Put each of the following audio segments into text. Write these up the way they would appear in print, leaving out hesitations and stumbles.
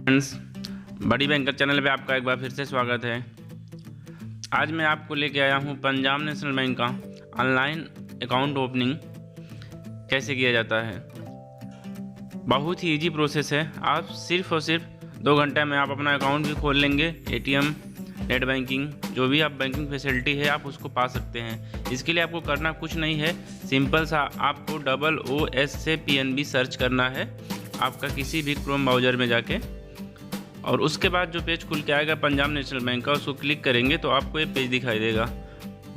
Friends, बड़ी banker channel पे आपका एक बार फिर से स्वागत है। आज मैं आपको लेके आया हूँ पंजाब नेशनल बैंक का ऑनलाइन अकाउंट ओपनिंग कैसे किया जाता है। बहुत ही इजी प्रोसेस है। आप सिर्फ़ और सिर्फ 2 घंटे में आप अपना अकाउंट भी खोल लेंगे। एटीएम, नेट बैंकिंग, जो भी आप बैंकिंग फैसिलिटी है आप उसको पा सकते हैं। इसके लिए आपको करना कुछ नहीं है, सिंपल सा आपको OOS से PNB सर्च करना है आपका किसी भी क्रोम ब्राउज़र में जाके, और उसके बाद जो पेज खुल के आएगा पंजाब नेशनल बैंक का, उसको क्लिक करेंगे तो आपको ये पेज दिखाई देगा।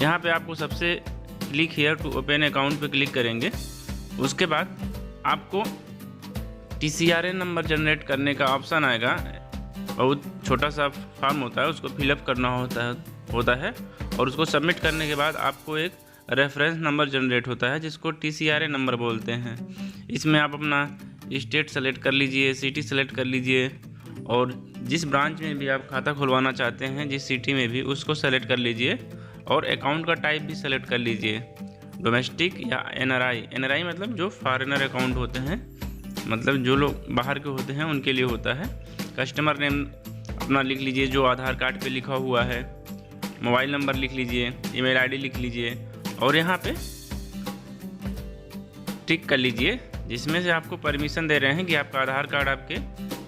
यहाँ पे आपको सबसे click here to open account पे क्लिक करेंगे। उसके बाद आपको TCRN नंबर जनरेट करने का ऑप्शन आएगा। बहुत छोटा सा फॉर्म होता है, उसको फिलअप करना होता है और उसको सबमिट करने के बाद आपको एक रेफरेंस नंबर जनरेट होता है जिसको TCRN नंबर बोलते हैं। इसमें आप अपना स्टेट सेलेक्ट कर लीजिए, सिटी सेलेक्ट कर लीजिए और जिस ब्रांच में भी आप खाता खुलवाना चाहते हैं, जिस सिटी में भी, उसको सेलेक्ट कर लीजिए और अकाउंट का टाइप भी सेलेक्ट कर लीजिए, डोमेस्टिक या NRI मतलब जो फॉरेनर अकाउंट होते हैं, मतलब जो लोग बाहर के होते हैं उनके लिए होता है। कस्टमर नेम अपना लिख लीजिए जो आधार कार्ड पे लिखा हुआ है, मोबाइल नंबर लिख लीजिए, ईमेल आईडी लिख लीजिए और यहाँ पे टिक कर लीजिए जिसमें से आपको परमिशन दे रहे हैं कि आपका आधार कार्ड आपके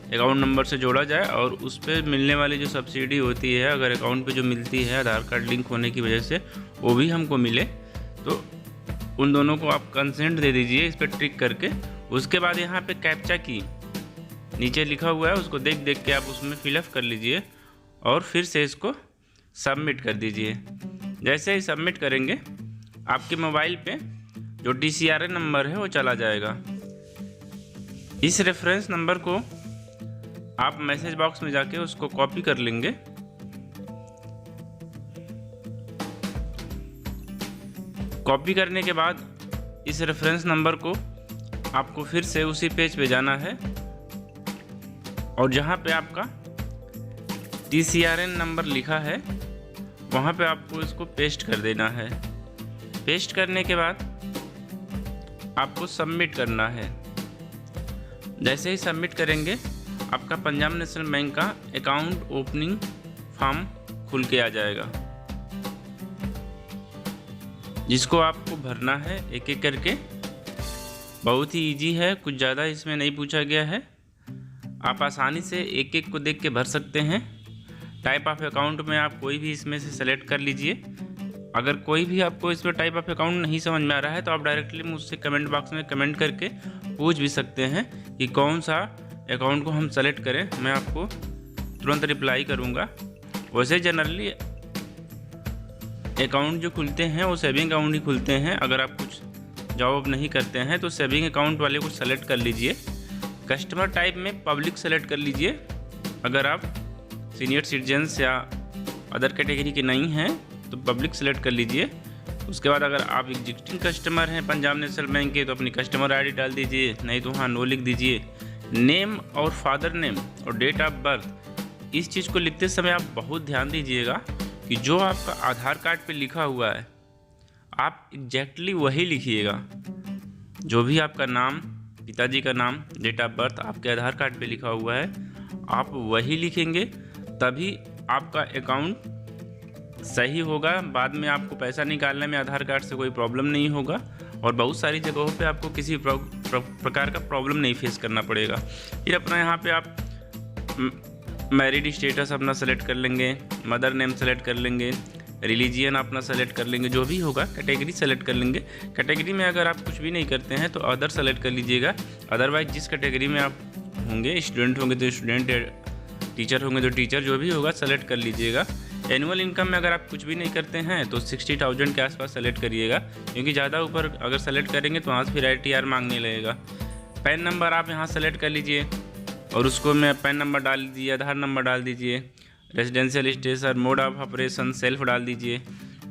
अकाउंट नंबर से जोड़ा जाए और उस पर मिलने वाली जो सब्सिडी होती है, अगर अकाउंट पे जो मिलती है आधार कार्ड लिंक होने की वजह से, वो भी हमको मिले। तो उन दोनों को आप कंसेंट दे दीजिए इस पर टिक करके। उसके बाद यहाँ पे कैप्चा की नीचे लिखा हुआ है, उसको देख के आप उसमें फिलअप कर लीजिए और फिर से इसको सबमिट कर दीजिए। जैसे ही सबमिट करेंगे आपके मोबाइल पे जो TCRN नंबर है वो चला जाएगा। इस रेफरेंस नंबर को आप मैसेज बॉक्स में जाके उसको कॉपी कर लेंगे। कॉपी करने के बाद इस रेफरेंस नंबर को आपको फिर से उसी पेज पे जाना है और जहाँ पे आपका TCRN नंबर लिखा है वहाँ पे आपको इसको पेस्ट कर देना है। पेस्ट करने के बाद आपको सबमिट करना है। जैसे ही सबमिट करेंगे आपका पंजाब नेशनल बैंक का अकाउंट ओपनिंग फॉर्म खुल के आ जाएगा, जिसको आपको भरना है एक एक करके। बहुत ही इजी है, कुछ ज़्यादा इसमें नहीं पूछा गया है। आप आसानी से एक एक को देख के भर सकते हैं। टाइप ऑफ अकाउंट में आप कोई भी इसमें से सेलेक्ट कर लीजिए। अगर कोई भी आपको इसमें टाइप ऑफ अकाउंट नहीं समझ में आ रहा है तो आप डायरेक्टली मुझसे कमेंट बॉक्स में कमेंट करके पूछ भी सकते हैं कि कौन सा अकाउंट को हम सेलेक्ट करें। मैं आपको तुरंत रिप्लाई करूंगा। वैसे जनरली अकाउंट जो खुलते हैं वो सेविंग अकाउंट ही खुलते हैं। अगर आप कुछ जॉब नहीं करते हैं तो सेविंग अकाउंट वाले को सेलेक्ट कर लीजिए। कस्टमर टाइप में पब्लिक सेलेक्ट कर लीजिए। अगर आप सीनियर सिटीजन्स या अदर कैटेगरी के नहीं हैं तो पब्लिक सेलेक्ट कर लीजिए। उसके बाद अगर आप एग्जिस्टिंग कस्टमर हैं पंजाब नेशनल बैंक के तो अपनी कस्टमर ID डाल दीजिए, नहीं तो हाँ नो लिख दीजिए। नेम और फादर नेम और डेट ऑफ बर्थ, इस चीज़ को लिखते समय आप बहुत ध्यान दीजिएगा कि जो आपका आधार कार्ड पे लिखा हुआ है आप एग्जैक्टली वही लिखिएगा। जो भी आपका नाम, पिताजी का नाम, डेट ऑफ बर्थ आपके आधार कार्ड पे लिखा हुआ है आप वही लिखेंगे, तभी आपका अकाउंट सही होगा। बाद में आपको पैसा निकालने में आधार कार्ड से कोई प्रॉब्लम नहीं होगा और बहुत सारी जगहों पे आपको किसी प्रकार का प्रॉब्लम नहीं फेस करना पड़ेगा। फिर अपना यहाँ पे आप मैरिड स्टेटस अपना सेलेक्ट कर लेंगे, मदर नेम सेलेक्ट कर लेंगे, रिलीजियन अपना सेलेक्ट कर लेंगे, जो भी होगा कैटेगरी सेलेक्ट कर लेंगे। कैटेगरी में अगर आप कुछ भी नहीं करते हैं तो अदर सेलेक्ट कर लीजिएगा। अदरवाइज जिस कैटेगरी में आप होंगे, स्टूडेंट होंगे तो स्टूडेंट, टीचर होंगे तो टीचर, जो भी होगा सेलेक्ट कर लीजिएगा। एनुअल इनकम में अगर आप कुछ भी नहीं करते हैं तो 60,000 के आसपास सेलेक्ट करिएगा, क्योंकि ज़्यादा ऊपर अगर सेलेक्ट करेंगे तो वहाँ से फिर ITR मांगने लगेगा। पैन नंबर आप यहाँ सेलेक्ट कर लीजिए और उसको में पैन नंबर डाल दीजिए, आधार नंबर डाल दीजिए, residential status, mode of operation self डाल दीजिए।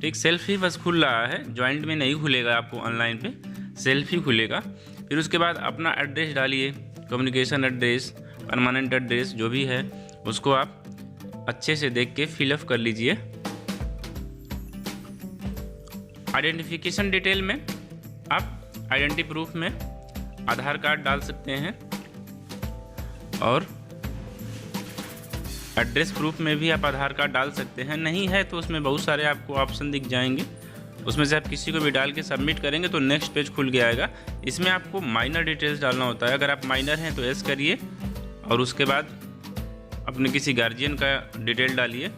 ठीक, सेल्फ ही बस खुल रहा है, जॉइंट में नहीं खुलेगा आपको, ऑनलाइन पे सेल्फ ही खुलेगा। फिर उसके बाद अपना एड्रेस डालिए, कम्युनिकेशन एड्रेस, परमानेंट एड्रेस जो भी है उसको आप अच्छे से देख के फिलअप कर लीजिए। आइडेंटिफिकेशन डिटेल में आप आइडेंटिटी प्रूफ में आधार कार्ड डाल सकते हैं और एड्रेस प्रूफ में भी आप आधार कार्ड डाल सकते हैं, नहीं है तो उसमें बहुत सारे आपको ऑप्शन दिख जाएंगे, उसमें से आप किसी को भी डाल के सबमिट करेंगे तो नेक्स्ट पेज खुल के आएगा। इसमें आपको माइनर डिटेल्स डालना होता है। अगर आप माइनर हैं तो एस करिए और उसके बाद अपने किसी गार्जियन का डिटेल डालिए,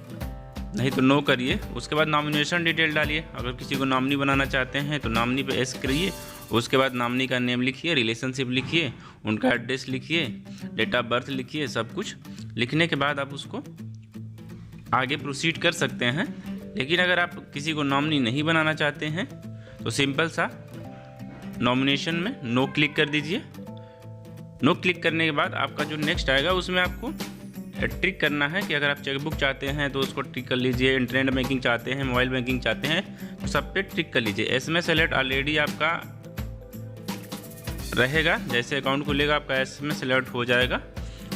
नहीं तो नो करिए। उसके बाद नॉमिनेशन डिटेल डालिए, अगर किसी को नॉमिनी बनाना चाहते हैं तो नॉमिनी पे एस करिए। उसके बाद नॉमिनी का नेम लिखिए, रिलेशनशिप लिखिए, उनका एड्रेस लिखिए, डेट ऑफ बर्थ लिखिए। सब कुछ लिखने के बाद आप उसको आगे प्रोसीड कर सकते हैं। लेकिन अगर आप किसी को नॉमिनी नहीं बनाना चाहते हैं तो सिंपल सा नॉमिनेशन में नो क्लिक कर दीजिए। नो क्लिक करने के बाद आपका जो नेक्स्ट आएगा उसमें आपको ट्रिक करना है कि अगर आप चेकबुक चाहते हैं तो उसको ट्रिक कर लीजिए, इंटरनेट बैंकिंग चाहते हैं, मोबाइल बैंकिंग चाहते हैं तो सब पे ट्रिक कर लीजिए। SMS अलर्ट ऑलरेडी आपका रहेगा, जैसे अकाउंट खुलेगा आपका SMS अलर्ट हो जाएगा।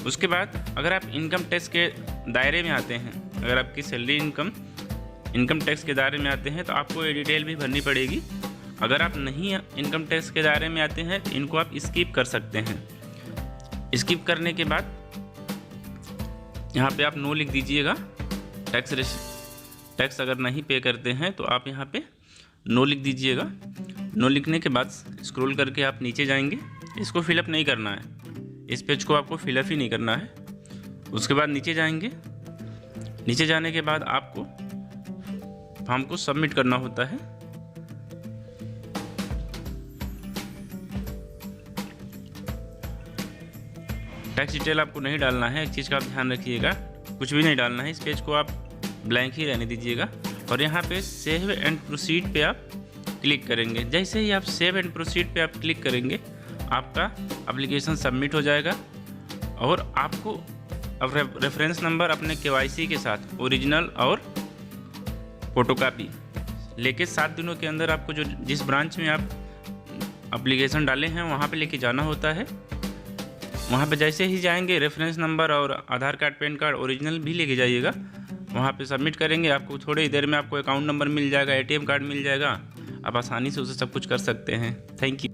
उसके बाद अगर आप इनकम टैक्स के दायरे में आते हैं, अगर आपकी सैलरी इनकम टैक्स के दायरे में आते हैं तो आपको ये डिटेल भी भरनी पड़ेगी। अगर आप नहीं इनकम टैक्स के दायरे में आते हैं तो इनको आप स्किप कर सकते हैं। स्किप करने के बाद यहाँ पे आप नो लिख दीजिएगा। टैक्स अगर नहीं पे करते हैं तो आप यहाँ पे नो लिख दीजिएगा। नो लिखने के बाद स्क्रॉल करके आप नीचे जाएंगे। इसको फिलअप नहीं करना है, इस पेज को आपको फिलअप ही नहीं करना है। उसके बाद नीचे जाएंगे। नीचे जाने के बाद आपको फॉर्म को सबमिट करना होता है। टैक्स डिटेल आपको नहीं डालना है, एक चीज़ का आप ध्यान रखिएगा, कुछ भी नहीं डालना है। इस पेज को आप ब्लैंक ही रहने दीजिएगा और यहाँ पे सेव एंड प्रोसीड पे आप क्लिक करेंगे। जैसे ही आप सेव एंड प्रोसीड पे आप क्लिक करेंगे आपका एप्लीकेशन सबमिट हो जाएगा और आपको अब रेफरेंस नंबर अपने KYC के साथ ओरिजिनल और फोटोकॉपी लेके 7 दिनों के अंदर आपको जिस ब्रांच में आप एप्लीकेशन डाले हैं वहाँ पे लेके जाना होता है। वहाँ पे जैसे ही जाएंगे रेफरेंस नंबर और आधार कार्ड, पैन कार्ड ओरिजिनल भी लेके जाइएगा। वहाँ पे सबमिट करेंगे, आपको थोड़ी देर में आपको अकाउंट नंबर मिल जाएगा, ATM कार्ड मिल जाएगा। आप आसानी से उसे सब कुछ कर सकते हैं। Thank you.